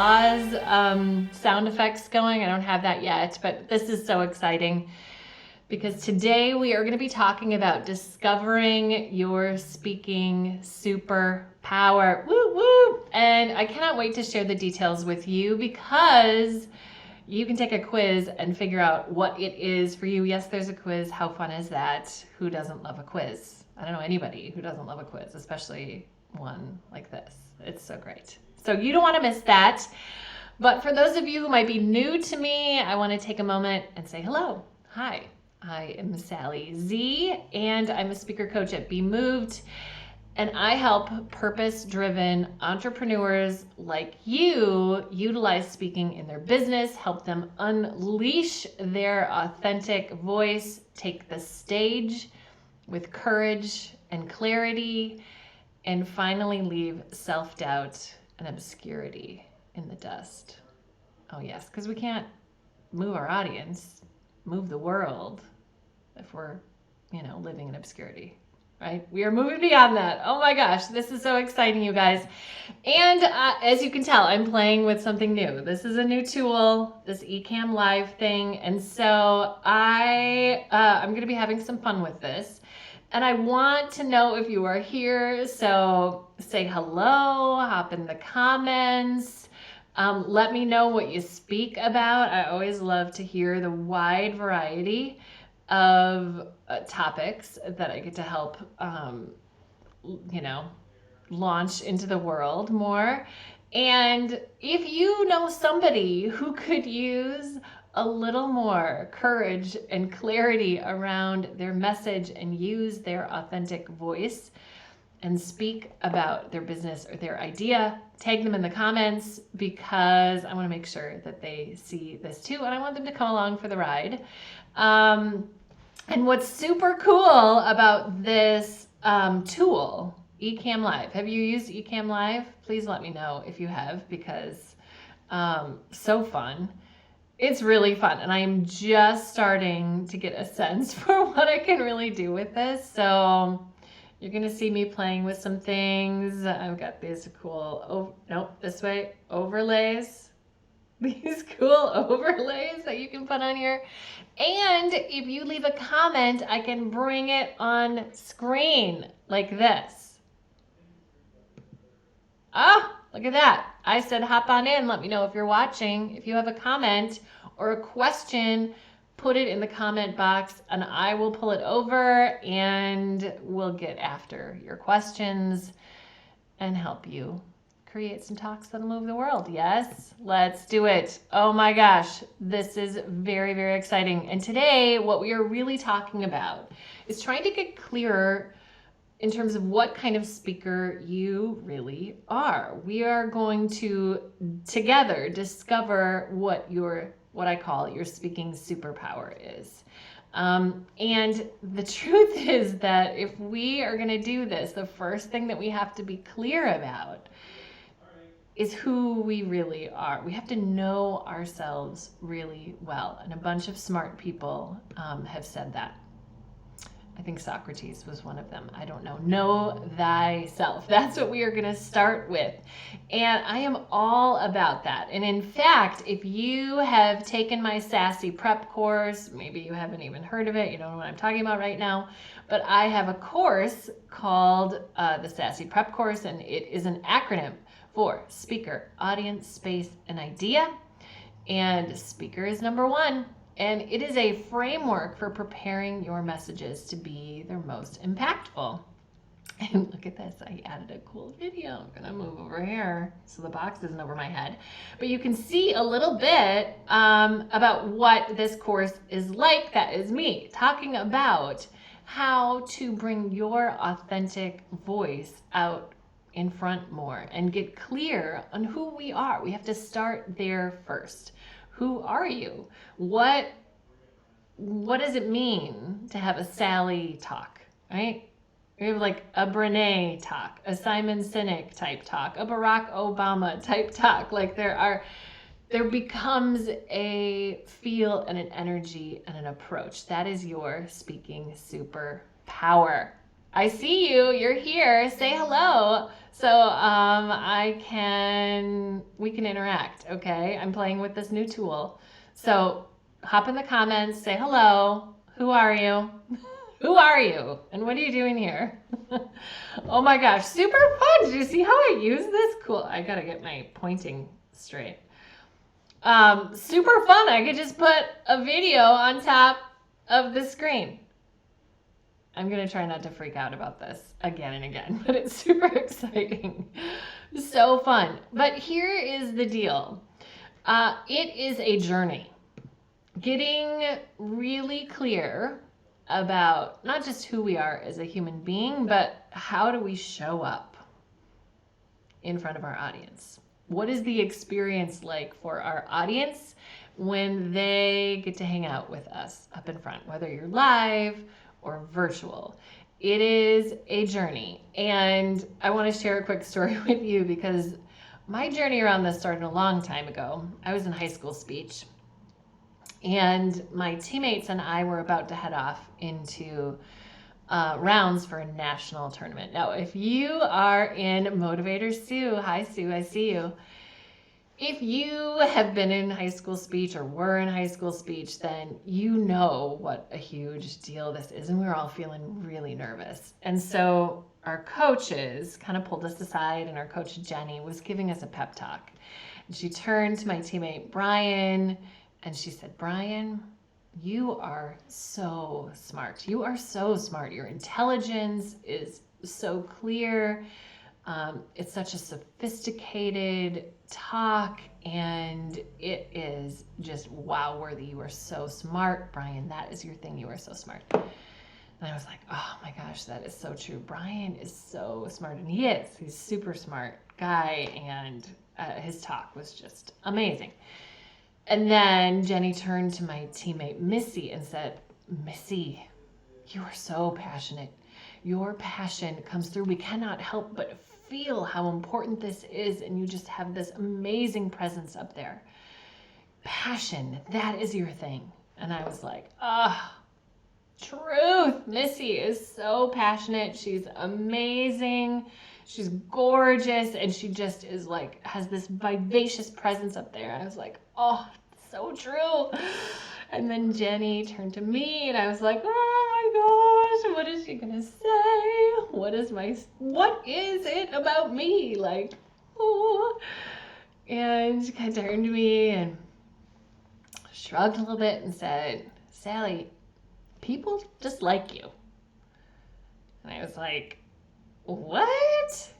applause sound effects going. I don't have that yet, but this is so exciting because today we are going to be talking about discovering your speaking superpower. Woo woo! And I cannot wait to share the details with you because you can take a quiz and figure out what it is for you. Yes, there's a quiz. How fun is that? Who doesn't love a quiz? I don't know anybody who doesn't love a quiz, especially one like this. It's so great. So you don't want to miss that. But for those of you who might be new to me, I want to take a moment and say hello. Hi, I am Sally Z, and I'm a speaker coach at BeMoved. And I help purpose-driven entrepreneurs like you utilize speaking in their business, help them unleash their authentic voice, take the stage with courage and clarity, and finally leave self-doubt and obscurity in the dust. Oh yes, because we can't move our audience, move the world if we're, living in obscurity. Right? We are moving beyond that. Oh my gosh, this is so exciting, you guys. And as you can tell, I'm playing with something new. This is a new tool, this Ecamm Live thing. And so I'm going to be having some fun with this. And I want to know if you are here. So say hello, hop in the comments. Let me know what you speak about. I always love to hear the wide variety of topics that I get to help, launch into the world more. And if you know somebody who could use a little more courage and clarity around their message and use their authentic voice and speak about their business or their idea, tag them in the comments because I want to make sure that they see this too. And I want them to come along for the ride. And what's super cool about this tool, Ecamm Live. Have you used Ecamm Live? Please let me know if you have because so fun. It's really fun. And I am just starting to get a sense for what I can really do with this. So you're going to see me playing with some things. I've got these cool, this way, overlays. These cool overlays that you can put on here. And if you leave a comment, I can bring it on screen like this. Ah, look at that. I said hop on in. Let me know if you're watching. If you have a comment or a question, put it in the comment box and I will pull it over and we'll get after your questions and help you create some talks that'll move the world. Yes, let's do it. Oh my gosh, this is very, very exciting. And today, what we are really talking about is trying to get clearer in terms of what kind of speaker you really are. We are going to together discover what I call your speaking superpower is. And the truth is that if we are going to do this, the first thing that we have to be clear about is who we really are. We have to know ourselves really well. And a bunch of smart people have said that. I think Socrates was one of them. I don't know. Know thyself. That's what we are going to start with. And I am all about that. And in fact, if you have taken my Sassy Prep course, maybe you haven't even heard of it, you don't know what I'm talking about right now, but I have a course called the Sassy Prep course, and it is an acronym for speaker, audience, space, and idea. And speaker is number one. And it is a framework for preparing your messages to be their most impactful. And look at this, I added a cool video. I'm gonna move over here so the box isn't over my head. But you can see a little bit about what this course is like. That is me talking about how to bring your authentic voice out in front more and get clear on who we are. We have to start there first. Who are you? What does it mean to have a Sally talk, right? We have like a Brene talk, a Simon Sinek type talk, a Barack Obama type talk. Like there becomes a feel and an energy and an approach. That is your speaking superpower. I see you. You're here. Say hello. So we can interact, okay? I'm playing with this new tool. So hop in the comments, say hello. Who are you? Who are you? And what are you doing here? Oh my gosh, super fun. Did you see how I use this? Cool. I gotta get my pointing straight. Super fun. I could just put a video on top of the screen. I'm going to try not to freak out about this again and again, but it's super exciting. So fun. But here is the deal. It is a journey. Getting really clear about not just who we are as a human being, but how do we show up in front of our audience? What is the experience like for our audience when they get to hang out with us up in front, whether you're live or virtual? It is a journey. And I want to share a quick story with you because my journey around this started a long time ago. I was in high school speech, and my teammates and I were about to head off into rounds for a national tournament. Now, if you are in Motivator Sue, hi Sue, I see you. If you have been in high school speech or were in high school speech, then you know what a huge deal this is. And we were all feeling really nervous. And so our coaches kind of pulled us aside, and our coach Jenny was giving us a pep talk. And she turned to my teammate Brian and she said, Brian, you are so smart. You are so smart. Your intelligence is so clear. It's such a sophisticated talk, and it is just wow worthy. You are so smart, Brian. That is your thing. You are so smart. And I was like, oh my gosh, that is so true. Brian is so smart, and he is. He's a super smart guy, and his talk was just amazing. And then Jenny turned to my teammate Missy and said, Missy, you are so passionate. Your passion comes through. We cannot help but feel how important this is, and you just have this amazing presence up there. Passion, that is your thing. And I was like, truth. Missy is so passionate. She's amazing. She's gorgeous, and she just is like, has this vivacious presence up there. I was like, oh, so true. And then Jenny turned to me, and I was like, oh my gosh, what is she gonna say? What is it about me? Like, oh. And she kind of turned to me and shrugged a little bit and said, Sally, people just like you. And I was like, what?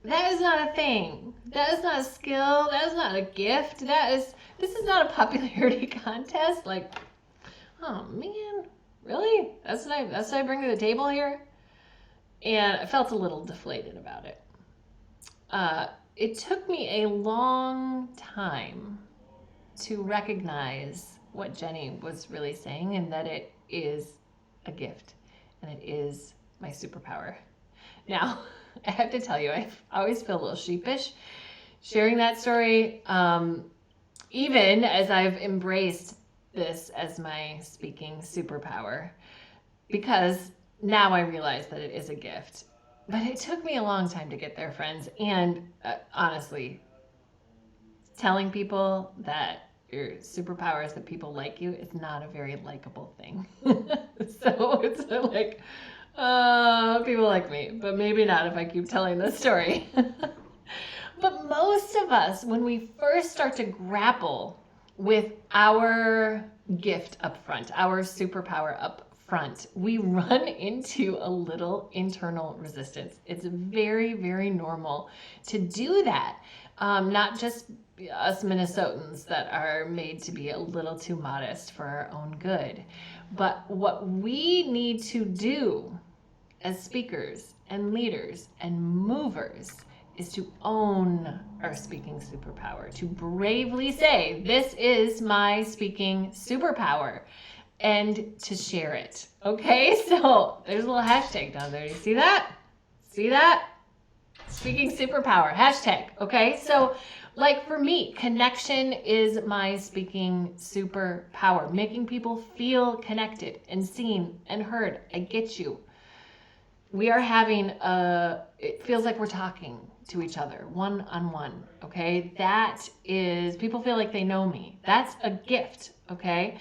That is not a thing. That is not a skill. That is not a gift. This is not a popularity contest. Like, oh man, really? That's what I bring to the table here? And I felt a little deflated about it. It took me a long time to recognize what Jenny was really saying, and that it is a gift, and it is my superpower. Now, I have to tell you, I always feel a little sheepish sharing that story, even as I've embraced this as my speaking superpower, because now I realize that it is a gift. But it took me a long time to get there, friends. And honestly, telling people that your superpower is that people like you is not a very likable thing. So it's like, people like me, but maybe not if I keep telling this story. But most of us, when we first start to grapple with our gift up front, our superpower up front, we run into a little internal resistance. It's very, very normal to do that. Not just us Minnesotans that are made to be a little too modest for our own good, but what we need to do as speakers and leaders and movers is to own our speaking superpower, to bravely say, this is my speaking superpower, and to share it. Okay, so there's a little hashtag down there. Do you see that? See that? Speaking superpower, hashtag. Okay, so Like for me, connection is my speaking superpower. Making people feel connected and seen and heard. I get you. We are having it feels like we're talking to each other one on one. Okay. That is, people feel like they know me. That's a gift. Okay.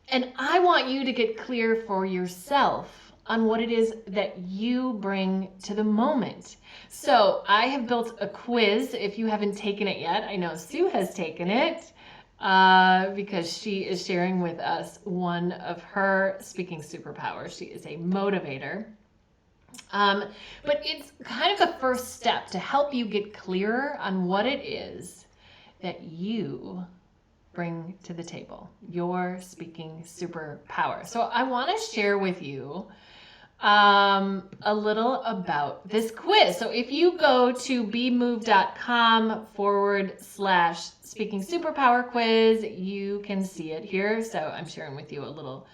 And I want you to get clear for yourself on what it is that you bring to the moment. So I have built a quiz. If you haven't taken it yet, I know Sue has taken it because she is sharing with us one of her speaking superpowers. She is a motivator. But it's kind of the first step to help you get clearer on what it is that you bring to the table, your speaking superpower. So I want to share with you a little about this quiz. So if you go to BeMoved.com/speaking superpower quiz, you can see it here. So I'm sharing with you a little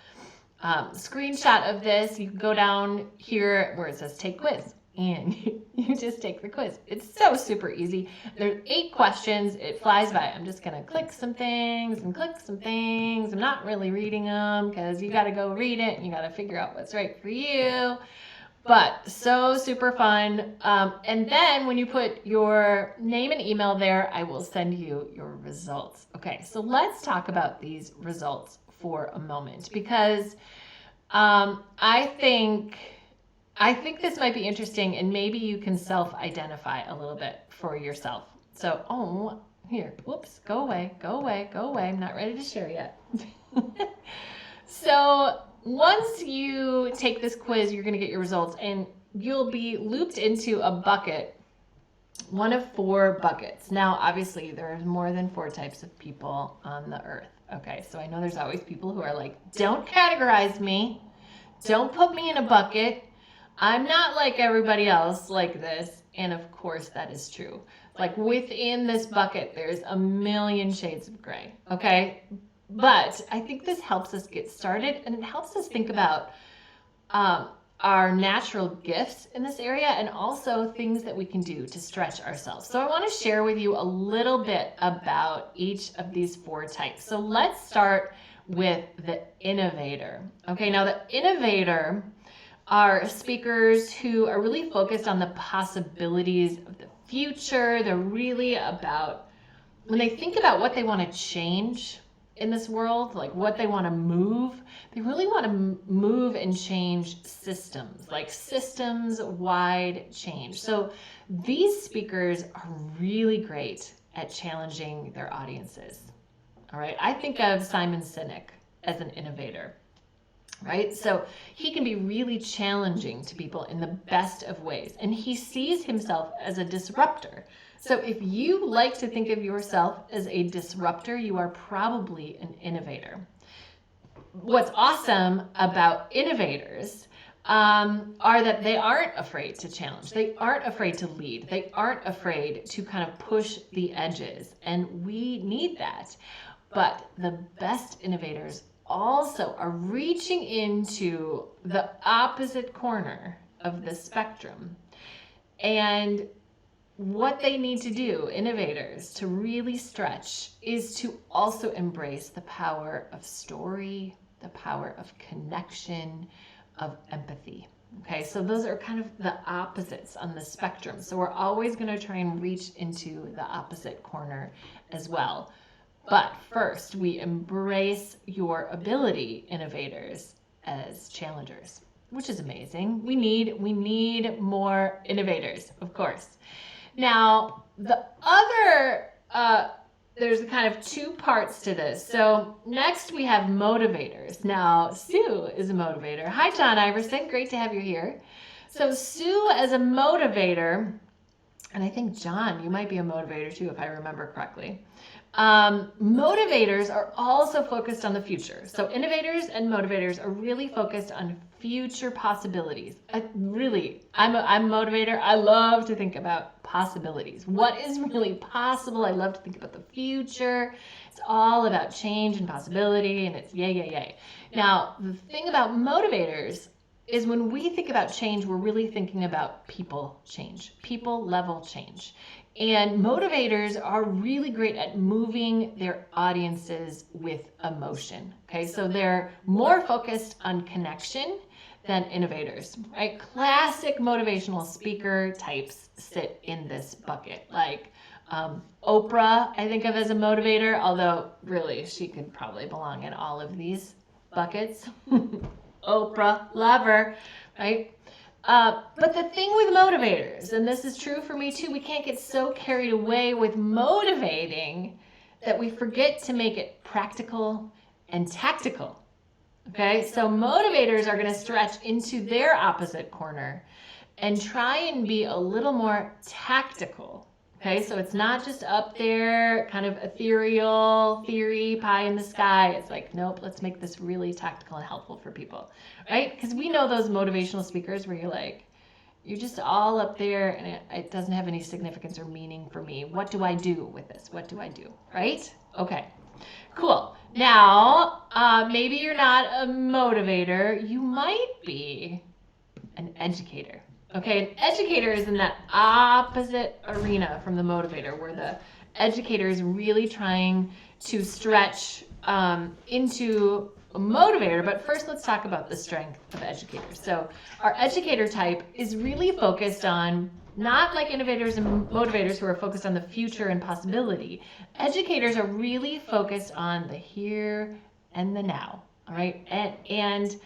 screenshot of this. You can go down here where it says take quiz and you just take the quiz. It's so super easy. There's 8 questions. It flies by. I'm just going to click some things and click some things. I'm not really reading them because you got to go read it and you got to figure out what's right for you. But so super fun. And then when you put your name and email there, I will send you your results. Okay, so let's talk about these results for a moment because I think this might be interesting and maybe you can self-identify a little bit for yourself. So, here, whoops, go away. I'm not ready to share yet. So once you take this quiz, you're going to get your results and you'll be looped into a bucket, one of 4 buckets. Now, obviously, there's more than 4 types of people on the earth. Okay, so I know there's always people who are like, don't categorize me. Don't put me in a bucket. I'm not like everybody else like this. And of course, that is true. Like within this bucket, there's a million shades of gray. Okay, but I think this helps us get started and it helps us think about our natural gifts in this area and also things that we can do to stretch ourselves. So I want to share with you a little bit about each of these 4 types. So let's start with the innovator. Okay, now the innovator are speakers who are really focused on the possibilities of the future. They're really about, when they think about what they want to change in this world, like what they want to move, they really want to move and change systems, like systems-wide change. So these speakers are really great at challenging their audiences. All right, I think of Simon Sinek as an innovator, right? So he can be really challenging to people in the best of ways, and he sees himself as a disruptor. So if you like to think of yourself as a disruptor, you are probably an innovator. What's awesome about innovators are that they aren't afraid to challenge. They aren't afraid to lead. They aren't afraid to kind of push the edges. And we need that. But the best innovators also are reaching into the opposite corner of the spectrum. And what they need to do, innovators, to really stretch is to also embrace the power of story, the power of connection, of empathy. Okay, so those are kind of the opposites on the spectrum. So we're always going to try and reach into the opposite corner as well. But first, we embrace your ability, innovators, as challengers, which is amazing. We need more innovators, of course. Now, the other, there's kind of 2 parts to this. So next we have motivators. Now, Sue is a motivator. Hi, John Iverson. Great to have you here. So Sue as a motivator, and I think, John, you might be a motivator too, if I remember correctly. Motivators are also focused on the future. So innovators and motivators are really focused on future possibilities. I'm a motivator. I love to think about possibilities. What is really possible? I love to think about the future. It's all about change and possibility, and it's yay. Now, the thing about motivators is when we think about change, we're really thinking about people change, people level change. And motivators are really great at moving their audiences with emotion. Okay, so they're more focused on connection than innovators, right? Classic motivational speaker types sit in this bucket. Like Oprah, I think of as a motivator, although really she could probably belong in all of these buckets. Oprah, love her, right? But the thing with motivators, and this is true for me too, we can't get so carried away with motivating that we forget to make it practical and tactical. Okay, so motivators are going to stretch into their opposite corner and try and be a little more tactical. Okay, so it's not just up there, kind of ethereal, theory, pie in the sky. It's like, nope, let's make this really tactical and helpful for people, right? Because we know those motivational speakers where you're like, you're just all up there and it doesn't have any significance or meaning for me. What do I do with this? What do I do, right? Okay, cool. Now, maybe you're not a motivator. You might be an educator. Okay, an educator is in that opposite arena from the motivator, where the educator is really trying to stretch into a motivator. But first, let's talk about the strength of educators. So our educator type is really focused on, not like innovators and motivators who are focused on the future and possibility. Educators are really focused on the here and the now, all right? And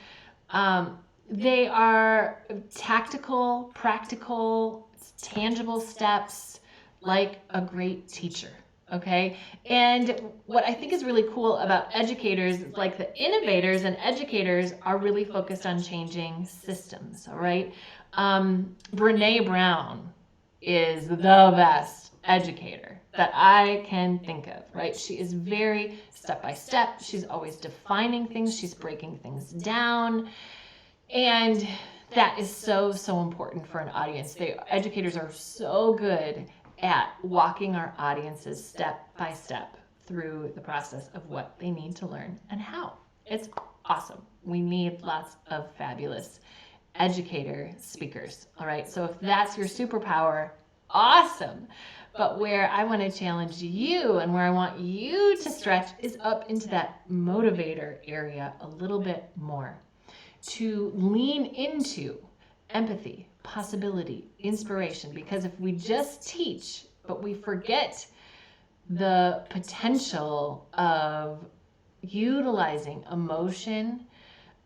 they are tactical, practical, tangible steps, like a great teacher, okay? And what I think is really cool about educators, like the innovators and educators are really focused on changing systems, all right? Brene Brown is the best educator that I can think of, right? She is very step by step. She's always defining things. She's breaking things down. And that is so, so important for an audience. Educators are so good at walking our audiences step by step through the process of what they need to learn and how. It's awesome. We need lots of fabulous educator speakers, all right? So if that's your superpower, awesome. But where I want to challenge you and where I want you to stretch is up into that motivator area a little bit more. To lean into empathy, possibility, inspiration, because if we just teach, but we forget the potential of utilizing emotion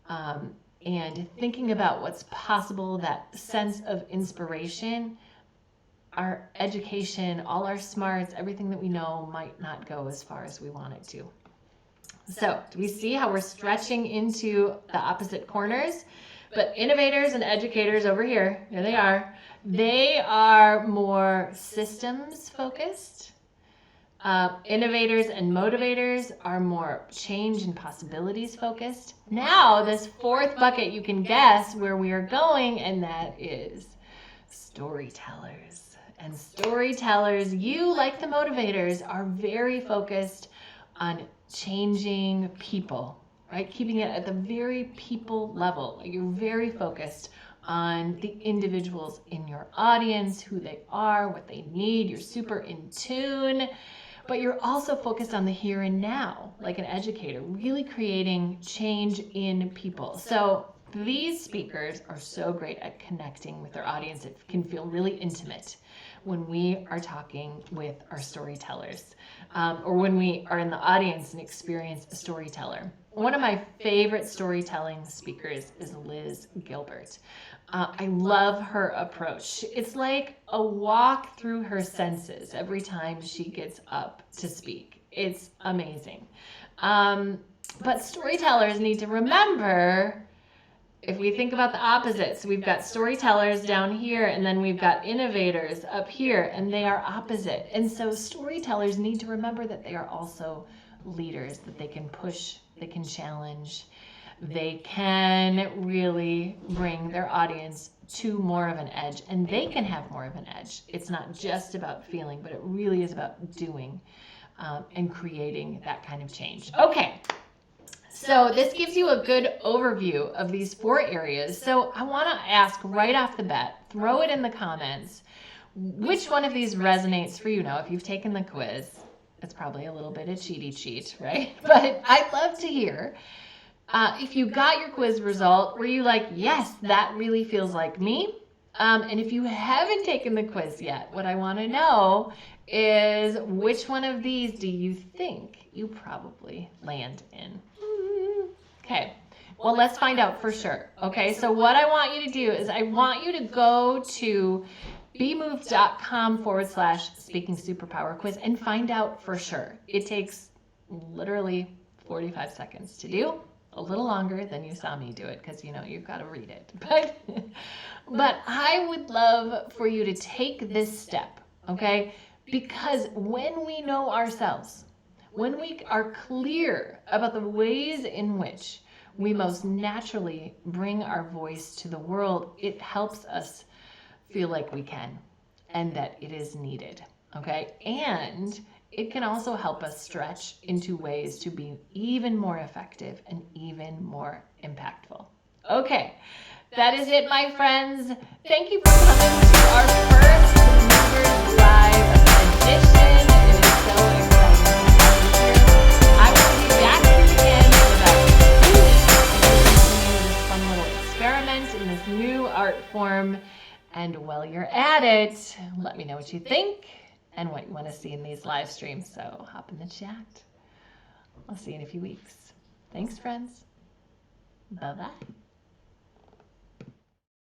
and thinking about what's possible, that sense of inspiration, our education, all our smarts, everything that we know might not go as far as we want it to. So, do we see how we're stretching into the opposite corners? But innovators and educators over here, there they are more systems focused. Innovators and motivators are more change and possibilities focused. Now, this fourth bucket, you can guess where we are going, and that is storytellers. And storytellers, you, like the motivators, are very focused on changing people, right? Keeping it at the very people level. You're very focused on the individuals in your audience, who they are, what they need. You're super in tune, but you're also focused on the here and now, like an educator, really creating change in people. So these speakers are so great at connecting with their audience. It can feel really intimate when we are talking with our storytellers, or when we are in the audience and experience a storyteller. One of my favorite storytelling speakers is Liz Gilbert. I love her approach. It's like a walk through her senses every time she gets up to speak. It's amazing. But storytellers need to remember, if we think about the opposites, we've got storytellers down here, and then we've got innovators up here, and they are opposite. And so storytellers need to remember that they are also leaders, that they can push, they can challenge, they can really bring their audience to more of an edge, and they can have more of an edge. It's not just about feeling, but it really is about doing and creating that kind of change. Okay. So this gives you a good overview of these 4 areas. So I want to ask right off the bat, throw it in the comments. which one of these resonates for you. Now, if you've taken the quiz, it's probably a little bit of cheaty cheat, right? But I'd love to hear if you got your quiz result, were you like, yes, that really feels like me? And if you haven't taken the quiz yet, what I want to know is which one of these do you think you probably land in? Okay, well, let's find out for sure. Okay, so what I want you to do is I want you to go to BeMoved.com/speaking superpower quiz and find out for sure. It takes literally 45 seconds to do. A little longer than you saw me do it because, you know, you've got to read it. But I would love for you to take this step, okay? Because when we know ourselves, when we are clear about the ways in which we most naturally bring our voice to the world, it helps us feel like we can and that it is needed, okay? And it can also help us stretch into ways to be even more effective and even more impactful. Okay, that is it, my friends. Thank you for coming to our first BeMoved Live edition. It is so exciting to have you here. I will be back here again in about 2 weeks and continue this fun little experiment in this new art form. And while you're at it, let me know what you think and what you want to see in these live streams. So hop in the chat. I'll see you in a few weeks. Thanks, friends. Bye-bye.